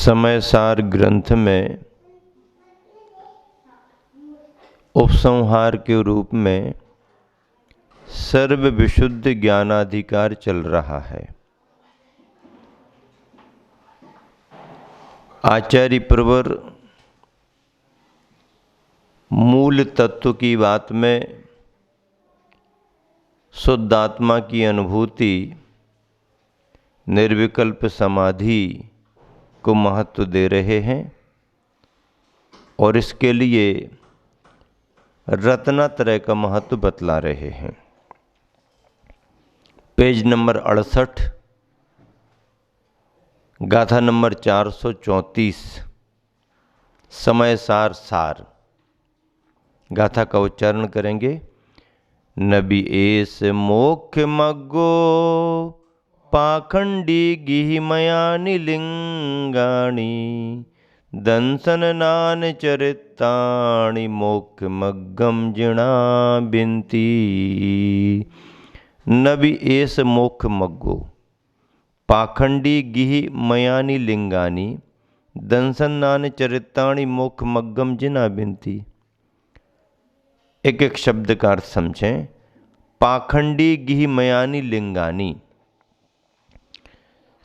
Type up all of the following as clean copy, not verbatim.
समयसार ग्रंथ में उपसंहार के रूप में सर्व विशुद्ध ज्ञानाधिकार चल रहा है। आचार्य प्रवर मूल तत्व की बात में शुद्ध आत्मा की अनुभूति, निर्विकल्प समाधि को महत्व दे रहे हैं और इसके लिए रत्नत्रय का महत्व बतला रहे हैं। पेज नंबर 68, गाथा नंबर 434, समयसार सार। गाथा का उच्चारण करेंगे। नबी एस मोक्ष मग्गो पाखंडी गिहिमयानि लिंगाणि दंसन नान चरिताणि मोक्ष मग्गम जिणा बिंती। नबी एस मोक्ष मग्गो पाखंडी गिहिमयानि लिंगानि दंसन नान चरिताणि मोक्ष मग्गम जिणा बिंती। एक एक शब्द का अर्थ समझें। पाखंडी गिहिमयानि लिंगानि,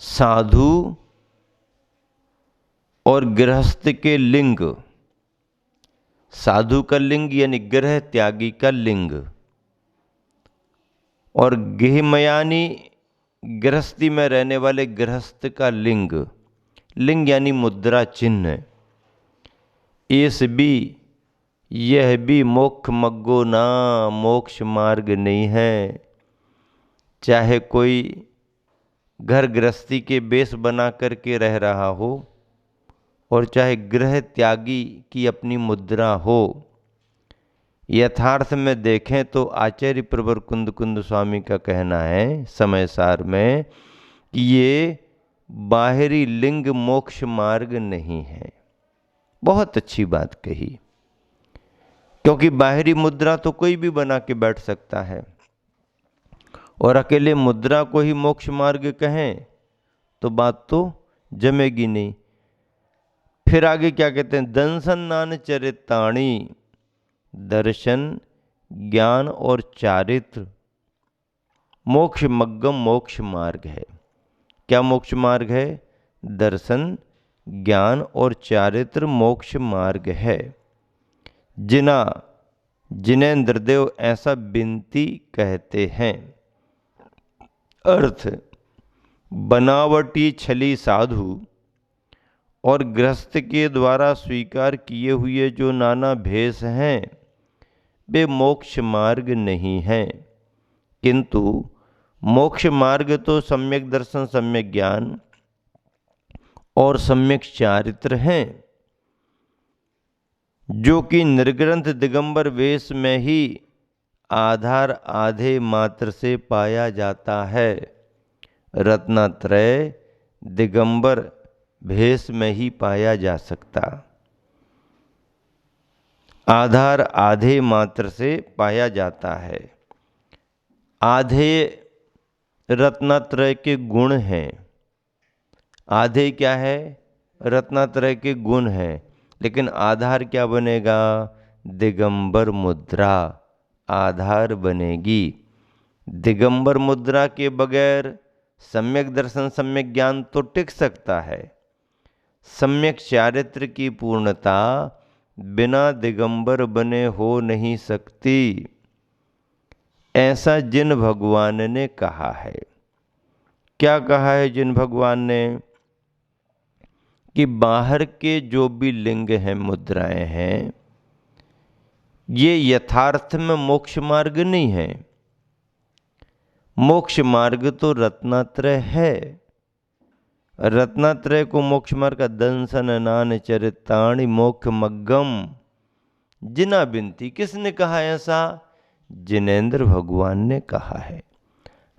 साधु और गृहस्थ के लिंग। साधु का लिंग यानी गृह त्यागी का लिंग, और गिहिमयानि गृहस्थी में रहने वाले गृहस्थ का लिंग। लिंग यानी मुद्रा चिन्ह। इस भी यह भी मोक्ष मग्गो ना, मोक्ष मार्ग नहीं है। चाहे कोई घर गृहस्थी के बेस बना करके रह रहा हो और चाहे गृह त्यागी की अपनी मुद्रा हो, यथार्थ में देखें तो आचार्य प्रवर कुंद कुंद स्वामी का कहना है समयसार में कि ये बाहरी लिंग मोक्ष मार्ग नहीं है। बहुत अच्छी बात कही, क्योंकि बाहरी मुद्रा तो कोई भी बना के बैठ सकता है और अकेले मुद्रा को ही मोक्ष मार्ग कहें तो बात तो जमेगी नहीं। फिर आगे क्या कहते हैं? दंसन नान चरिताणी, दर्शन, ज्ञान और चारित्र मोक्ष मग्गम मोक्ष मार्ग है। क्या मोक्ष मार्ग है? दर्शन, ज्ञान और चारित्र मोक्ष मार्ग है। जिनेंद्रदेव ऐसा बिनती कहते हैं। अर्थ, बनावटी छली साधु और गृहस्थ के द्वारा स्वीकार किए हुए जो नाना भेष हैं वे मोक्ष मार्ग नहीं हैं, किंतु मोक्ष मार्ग तो सम्यक दर्शन, सम्यक ज्ञान और सम्यक चारित्र हैं, जो कि निर्ग्रंथ दिगंबर वेश में ही आधार आधे मात्र से पाया जाता है। रत्नत्रय दिगंबर भेष में ही पाया जा सकता, आधार आधे मात्र से पाया जाता है। आधे रत्नत्रय के गुण हैं। आधे क्या है? रत्नत्रय के गुण हैं, लेकिन आधार क्या बनेगा? दिगंबर मुद्रा आधार बनेगी। दिगंबर मुद्रा के बगैर सम्यक दर्शन, सम्यक ज्ञान तो टिक सकता है। सम्यक चारित्र की पूर्णता बिना दिगंबर बने हो नहीं सकती, ऐसा जिन भगवान ने कहा है। क्या कहा है जिन भगवान ने? कि बाहर के जो भी लिंग हैं, मुद्राएं हैं, ये यथार्थ में मोक्ष मार्ग नहीं है। मोक्ष मार्ग तो रत्नत्रय है। रत्नत्रय को मोक्ष मार्ग का दंसन नान चरिताणि मोक्ष मग्गम जिना बिनती। किसने कहा ऐसा? जिनेंद्र भगवान ने कहा है।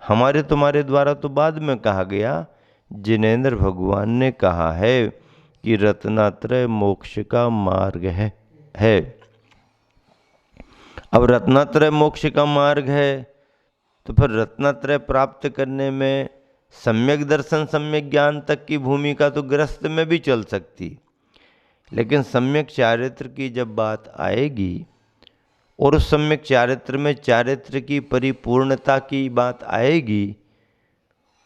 हमारे तुम्हारे द्वारा तो बाद में कहा गया। जिनेंद्र भगवान ने कहा है कि रत्नत्रय मोक्ष का मार्ग है। अब रत्नत्रय मोक्ष का मार्ग है तो फिर रत्नत्रय प्राप्त करने में सम्यक दर्शन सम्यक ज्ञान तक की भूमिका तो गृहस्थ में भी चल सकती, लेकिन सम्यक चारित्र की जब बात आएगी और उस सम्यक चारित्र में चारित्र की परिपूर्णता की बात आएगी,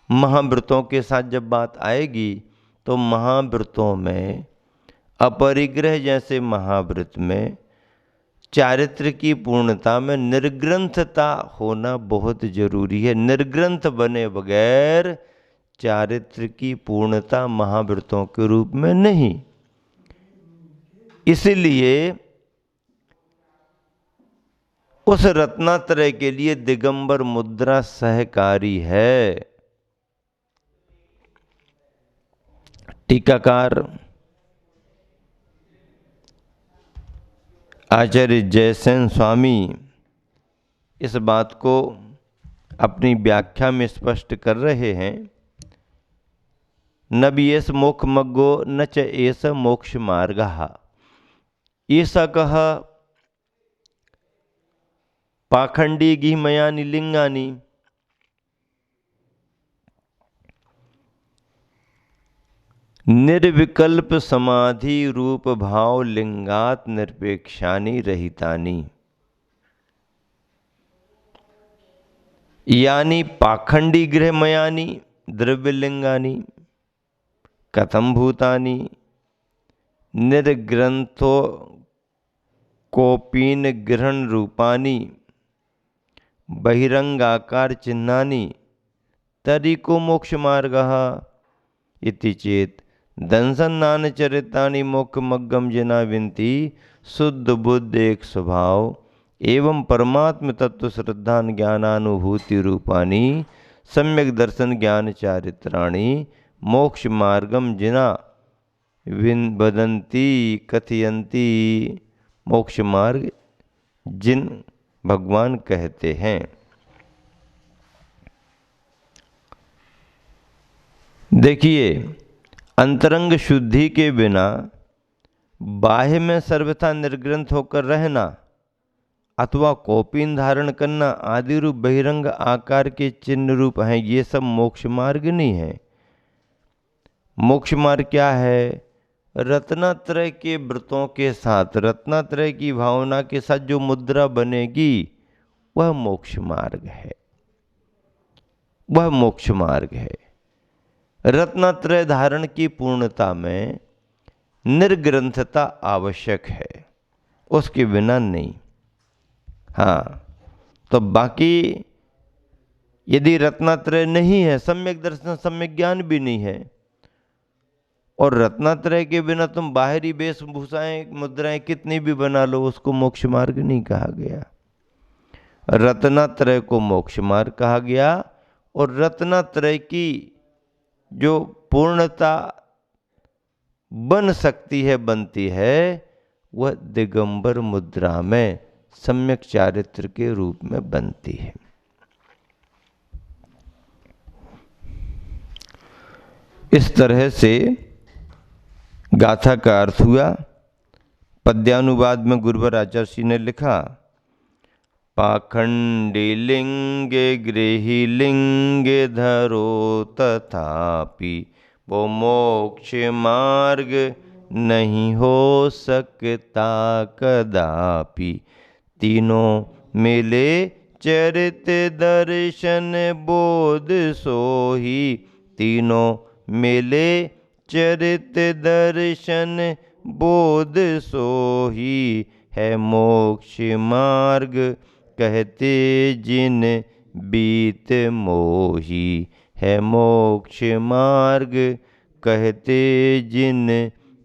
महाव्रतों के साथ जब बात आएगी, तो महाव्रतों में अपरिग्रह जैसे महाव्रत में चारित्र की पूर्णता में निर्ग्रंथता होना बहुत जरूरी है। निर्ग्रंथ बने बगैर चारित्र की पूर्णता महाव्रतों के रूप में नहीं। इसलिए उस रत्नात्रय के लिए दिगंबर मुद्रा सहकारी है। टीकाकार आचार्य जयसेन स्वामी इस बात को अपनी व्याख्या में स्पष्ट कर रहे हैं। न भी एस मोक्ष मग्गो न च एस मोक्ष मार्गः ऐसा कह पाखंडी गिमयानि लिंगानि निर्विकल्प समाधि रूप भाव लिंगात निरपेक्षानि रहितानि। यानी पाखंडी गृहमयानि द्रव्यलिंगानि कथम भूतानि निर्ग्रंथो कोपीन ग्रहण रूपानि बहिरंगाकार चिन्हानि तरीको मोक्ष मार्गः इति चेत दंसन्नान चरितानि मोक्ष मग्गम जना विनती शुद्ध बुद्ध एक स्वभाव एवं परमात्म तत्व श्रद्धान ज्ञानानुभूति रूपानि सम्यक दर्शन ज्ञान चारित्राणि मोक्ष मार्गम जिना वदंती कथयंती मोक्ष मार्ग जिन भगवान कहते हैं। देखिए, अंतरंग शुद्धि के बिना बाह्य में सर्वथा निर्ग्रंथ होकर रहना अथवा कौपीन धारण करना आदि रूप बहिरंग आकार के चिन्ह रूप हैं, ये सब मोक्ष मार्ग नहीं है। मोक्ष मार्ग क्या है? रत्नात्रय के व्रतों के साथ, रत्नात्रय की भावना के साथ जो मुद्रा बनेगी वह मोक्ष मार्ग है, वह मोक्ष मार्ग है। रत्नात्रय धारण की पूर्णता में निर्ग्रंथता आवश्यक है, उसके बिना नहीं। हाँ, तो बाकी यदि रत्नात्रय नहीं है, सम्यक दर्शन सम्यक ज्ञान भी नहीं है, और रत्नात्रय के बिना तुम बाहरी वेशभूषाएं मुद्राएं कितनी भी बना लो, उसको मोक्ष मार्ग नहीं कहा गया। रत्नात्रय को मोक्ष मार्ग कहा गया, और रत्नात्रय की जो पूर्णता बन सकती है, बनती है, वह दिगंबर मुद्रा में सम्यक चारित्र के रूप में बनती है। इस तरह से गाथा का अर्थ हुआ। पद्यानुवाद में गुरुवर आचार्य ने लिखा, पाखंडी लिंगे गृही लिंगे धरो तथापि वो मोक्ष मार्ग नहीं हो सकता कदापि। तीनों मिले चरित दर्शन बोध सोही, तीनों मिले चरित दर्शन बोध सोही, है मोक्ष मार्ग कहते जिन बीत मोही, है मोक्ष मार्ग कहते जिन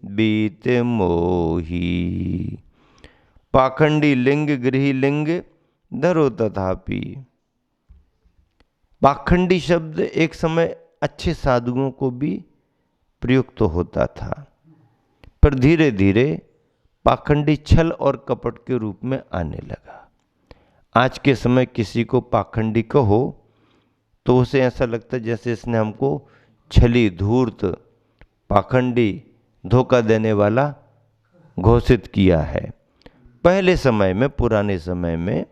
बीत मोही। पाखंडी लिंग गृही लिंग धरो तथापि। पाखंडी शब्द एक समय अच्छे साधुओं को भी प्रयुक्त होता था, पर धीरे धीरे पाखंडी छल और कपट के रूप में आने लगा। आज के समय किसी को पाखंडी कहो तो उसे ऐसा लगता है जैसे इसने हमको छली धूर्त पाखंडी धोखा देने वाला घोषित किया है। पहले समय में, पुराने समय में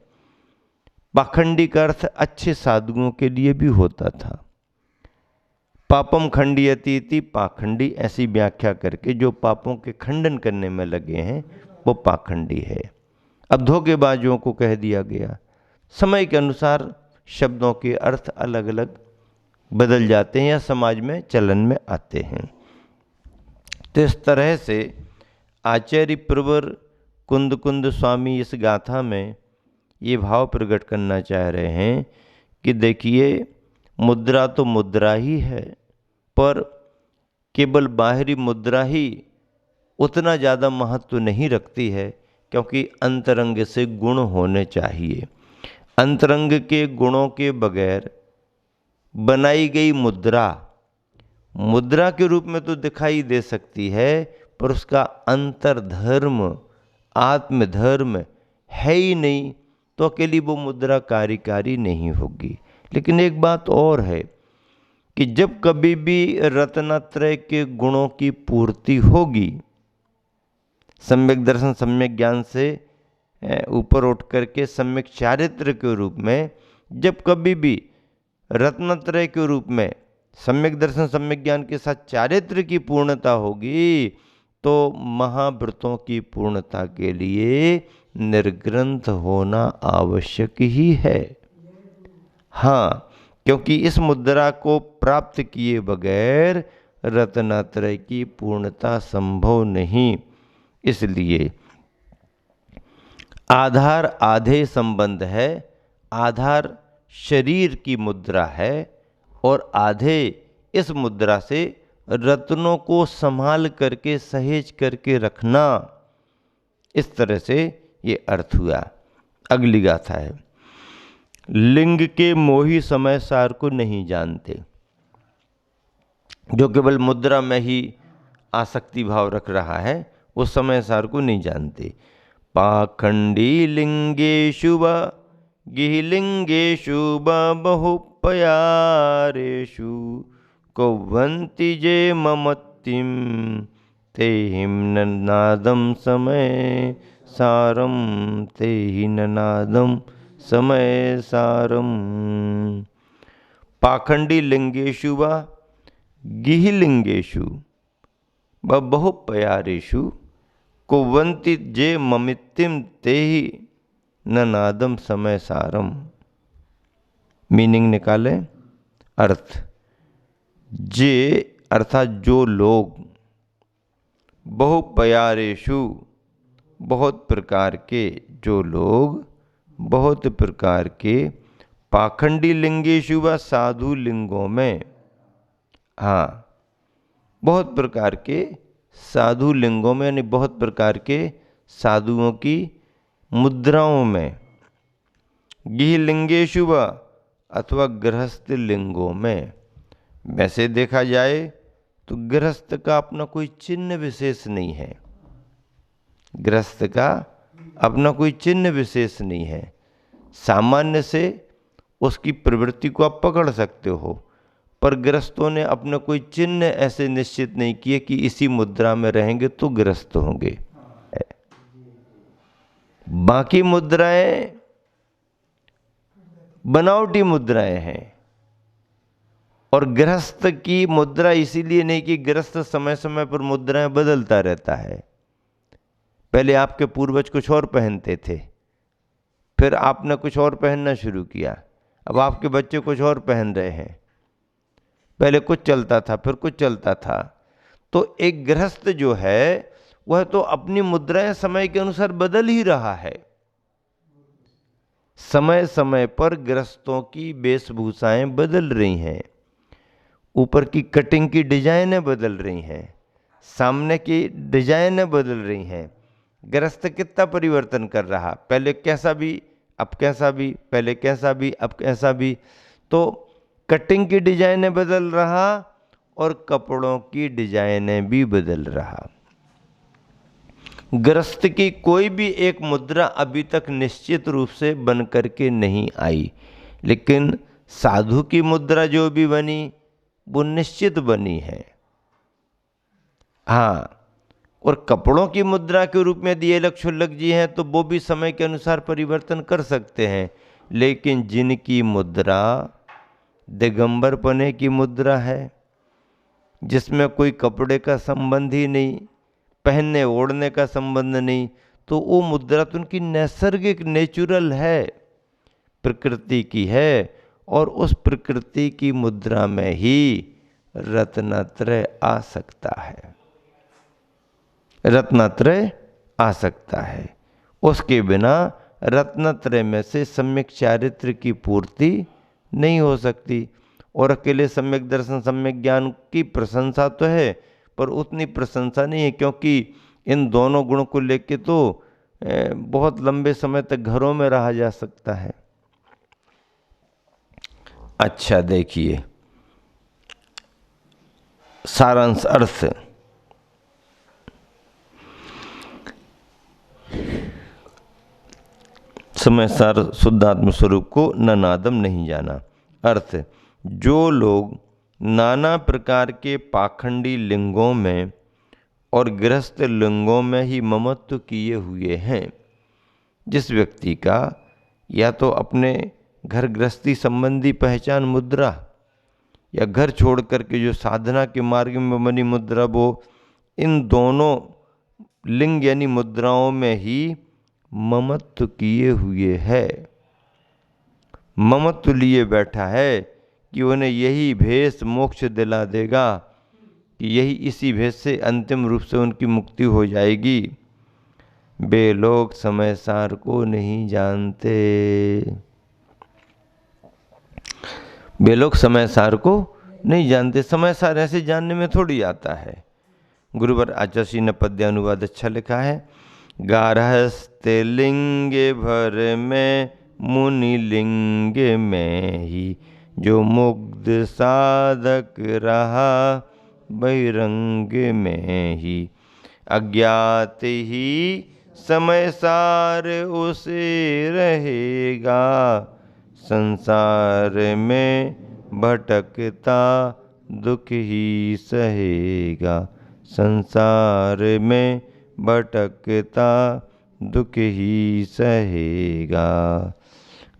पाखंडी का अर्थ अच्छे साधुओं के लिए भी होता था। पापम खंडयति इति पाखंडी, ऐसी व्याख्या करके जो पापों के खंडन करने में लगे हैं वो पाखंडी है। अब धोखेबाजों को कह दिया गया। समय के अनुसार शब्दों के अर्थ अलग अलग बदल जाते हैं या समाज में चलन में आते हैं। तो इस तरह से आचार्य प्रवर कुंद कुंद स्वामी इस गाथा में ये भाव प्रकट करना चाह रहे हैं कि देखिए, मुद्रा तो मुद्रा ही है, पर केवल बाहरी मुद्रा ही उतना ज़्यादा महत्व नहीं रखती है, क्योंकि अंतरंग से गुण होने चाहिए। अंतरंग के गुणों के बगैर बनाई गई मुद्रा मुद्रा के रूप में तो दिखाई दे सकती है, पर उसका अंतर्धर्म आत्मधर्म है ही नहीं, तो अकेली वो मुद्रा कार्यकारी नहीं होगी। लेकिन एक बात और है कि जब कभी भी रत्नत्रय के गुणों की पूर्ति होगी, सम्यक दर्शन सम्यक ज्ञान से ऊपर उठ करके सम्यक चारित्र के रूप में, जब कभी भी रत्नत्रय के रूप में सम्यक दर्शन सम्यक ज्ञान के साथ चारित्र की पूर्णता होगी, तो महाव्रतों की पूर्णता के लिए निर्ग्रंथ होना आवश्यक ही है। हाँ, क्योंकि इस मुद्रा को प्राप्त किए बगैर रत्नत्रय की पूर्णता संभव नहीं। इसलिए आधार आधे संबंध है। आधार शरीर की मुद्रा है और आधे इस मुद्रा से रत्नों को संभाल करके सहेज करके रखना। इस तरह से ये अर्थ हुआ। अगली गाथा है, लिंग के मोही समय सार को नहीं जानते। जो केवल मुद्रा में ही आसक्ति भाव रख रहा है, वो समय सार को नहीं जानते। पाखंडी लिंगेषु व गिहिलिंगेषु बहुपयारेषु कौवन्ति जे ममत्तिम ते हिमनादम समय सारम ते हिमनादम समय सारम। पाखंडी लिंगेषु व गिहिलिंगेषु बहुपयारेषु कुवंति जे ममित्तिम तेहि ननादम समय सारम। मीनिंग निकाले, अर्थ, जे अर्थात जो लोग बहुपयारेषु बहुत प्रकार के, जो लोग बहुत प्रकार के, पाखंडी लिंगेषु व साधु लिंगों में, हाँ बहुत प्रकार के साधु लिंगों में, यानी बहुत प्रकार के साधुओं की मुद्राओं में, गिहिलिंगेषु व अथवा गृहस्थ लिंगों में। वैसे देखा जाए तो गृहस्थ का अपना कोई चिन्ह विशेष नहीं है। गृहस्थ का अपना कोई चिन्ह विशेष नहीं है। सामान्य से उसकी प्रवृत्ति को आप पकड़ सकते हो, पर गृहस्थों ने अपना कोई चिन्ह ऐसे निश्चित नहीं किए कि इसी मुद्रा में रहेंगे तो गृहस्थ होंगे। बाकी मुद्राएं बनावटी मुद्राएं हैं। और गृहस्थ की मुद्रा इसीलिए नहीं कि गृहस्थ समय समय पर मुद्राएं बदलता रहता है। पहले आपके पूर्वज कुछ और पहनते थे, फिर आपने कुछ और पहनना शुरू किया, अब आपके बच्चे कुछ और पहन रहे हैं। पहले कुछ चलता था, फिर कुछ चलता था। तो एक गृहस्थ जो है वह तो अपनी मुद्राएं समय के अनुसार बदल ही रहा है। समय समय पर गृहस्थों की वेशभूषाएं बदल रही हैं, ऊपर की कटिंग की डिजाइनें बदल रही हैं, सामने की डिजाइनें बदल रही हैं। गृहस्थ कितना परिवर्तन कर रहा, पहले कैसा भी अब कैसा भी, पहले कैसा भी अब कैसा भी। तो कटिंग की डिजाइनें बदल रहा और कपड़ों की डिजाइनें भी बदल रहा। गृहस्थ की कोई भी एक मुद्रा अभी तक निश्चित रूप से बन करके नहीं आई, लेकिन साधु की मुद्रा जो भी बनी वो निश्चित बनी है। हाँ, और कपड़ों की मुद्रा के रूप में दिए लक्षुल्लक जी हैं तो वो भी समय के अनुसार परिवर्तन कर सकते हैं। लेकिन जिनकी मुद्रा दिगंबर पने की मुद्रा है, जिसमें कोई कपड़े का संबंध ही नहीं, पहनने ओढ़ने का संबंध नहीं, तो वो मुद्रा तो उनकी नैसर्गिक नेचुरल है, प्रकृति की है। और उस प्रकृति की मुद्रा में ही रत्नत्रय आ सकता है, रत्नत्रय आ सकता है। उसके बिना रत्नत्रय में से सम्यक चारित्र की पूर्ति नहीं हो सकती। और अकेले सम्यक दर्शन सम्यक ज्ञान की प्रशंसा तो है, पर उतनी प्रशंसा नहीं है, क्योंकि इन दोनों गुणों को लेके तो बहुत लंबे समय तक घरों में रहा जा सकता है। अच्छा देखिए, सारांश अर्थ, समय सार शुद्धात्म स्वरूप को न नादम नहीं जाना। अर्थ, जो लोग नाना प्रकार के पाखंडी लिंगों में और गृहस्थ लिंगों में ही ममत्व किए हुए हैं, जिस व्यक्ति का या तो अपने घर गृहस्थी संबंधी पहचान मुद्रा या घर छोड़ करके जो साधना के मार्ग में बनी मुद्रा, वो इन दोनों लिंग यानी मुद्राओं में ही ममत्व किए हुए है, ममत्व लिए बैठा है कि उन्हें यही भेष मोक्ष दिला देगा, कि यही इसी भेष से अंतिम रूप से उनकी मुक्ति हो जाएगी। वे लोग समय सार को नहीं जानते, वे लोग समय सार को नहीं जानते। समय सार ऐसे जानने में थोड़ी आता है। गुरुवर आचार्य ने पद्य अनुवाद अच्छा लिखा है। गारहस्ते लिंग भर में मुनि लिंग में ही, जो मुग्ध साधक रहा बहिरंग में ही। अज्ञात ही समय सार उसे रहेगा, संसार में भटकता दुख ही सहेगा, संसार में भटकता दुख ही सहेगा।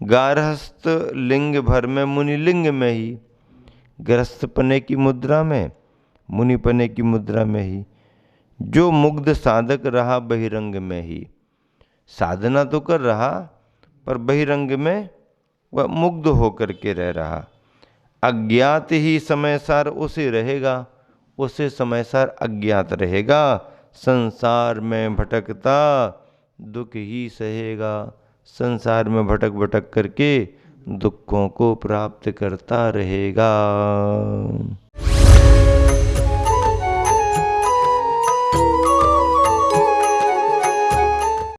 गारहस्थ लिंग भर में मुनि लिंग में ही, गृहस्थ पने की मुद्रा में, मुनि पने की मुद्रा में ही, जो मुग्ध साधक रहा बहिरंग में ही। साधना तो कर रहा पर बहिरंग में वह मुग्ध होकर के रह रहा। अज्ञात ही समय सार उसे रहेगा, उसे समय सार अज्ञात रहेगा, संसार में भटकता दुख ही सहेगा, संसार में भटक भटक करके दुखों को प्राप्त करता रहेगा।